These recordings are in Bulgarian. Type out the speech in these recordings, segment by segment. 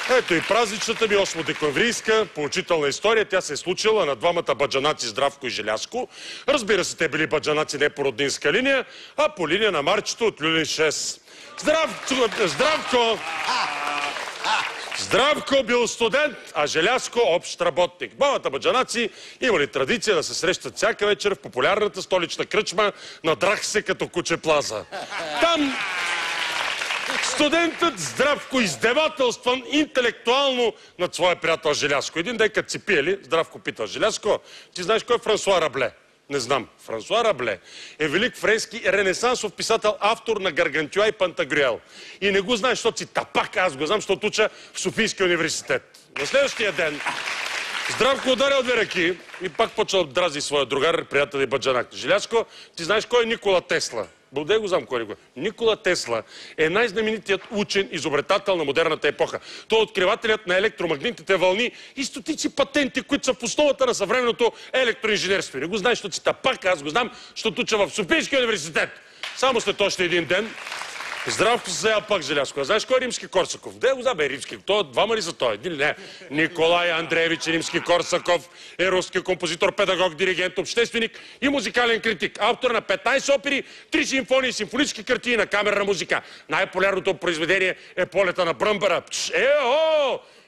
Ето и празничната ми 8-декемврийска поучителна история. Тя се е случила на двамата баджанаци Здравко и Желязко. Разбира се, те били баджанаци не по роднинска линия, а по линия на Марчето от Люлин 6. Здравко бил студент, а Желязко общ работник. Двамата баджанаци имали традиция да се срещат всяка вечер в популярната столична кръчма на Драх се като куче Плаза. Там студентът Здравко издевателстван интелектуално над своя приятел Желязко. Един ден като си пиели, Здравко пита: Желязко, ти знаеш кой е Франсуа Рабле? Не знам. Франсуа Рабле е велик френски ренесансов писател, автор на Гаргантюа и Пантагрюел. И не го знаеш, защото си тапак, аз го знам, защото уча в Софийския университет. На следващия ден Здравко ударил две ръки и пак почал да дрази своя другар, приятел и баджанак. Желязко, ти знаеш кой е Никола Тесла? Бълде го знам кой е. Никола Тесла е най-знаменитият учен, изобретател на модерната епоха. Той е откривателят на електромагнитните вълни и стотици патенти, които са в основата на съвременното електроинженерство. И не го знаеш, защото си тапак, аз го знам, защото уча в Софийския университет. Само след още един ден Здравко се заял пак Желязко. А знаеш кой е Римски-Корсаков? Де го знам, Римски. Той двама ли за той? Не. Николай Андреевич Римски-Корсаков е руски композитор, педагог, диригент, общественик и музикален критик. Автор на 15 опери, 3 симфонии, симфонически картини на камерна музика. Най-популярното произведение е Полета на Бръмбара.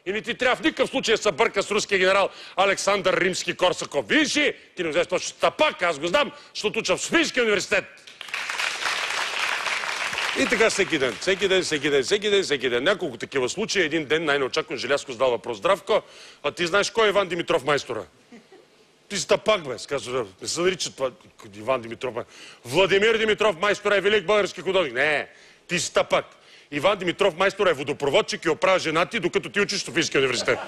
И не ти трябва в никакъв случай да се бърка с руския генерал Александър Римски-Корсаков. Виж ли? Ти не знаеш точно тапак, аз го знам, защото уча в Софийския университет. И така всеки ден. Няколко такива случаи. Един ден най-неочаквано Желязко задал въпрос: Здравко, а ти знаеш кой е Иван Димитров майстора? Ти си тапак, бе. Казва, не се нарича това Иван Димитров. Владимир Димитров майстора е велик български художник. Не, ти си тапак. Иван Димитров майстора е водопроводчик и оправя женати, докато ти учиш в Софийския университет.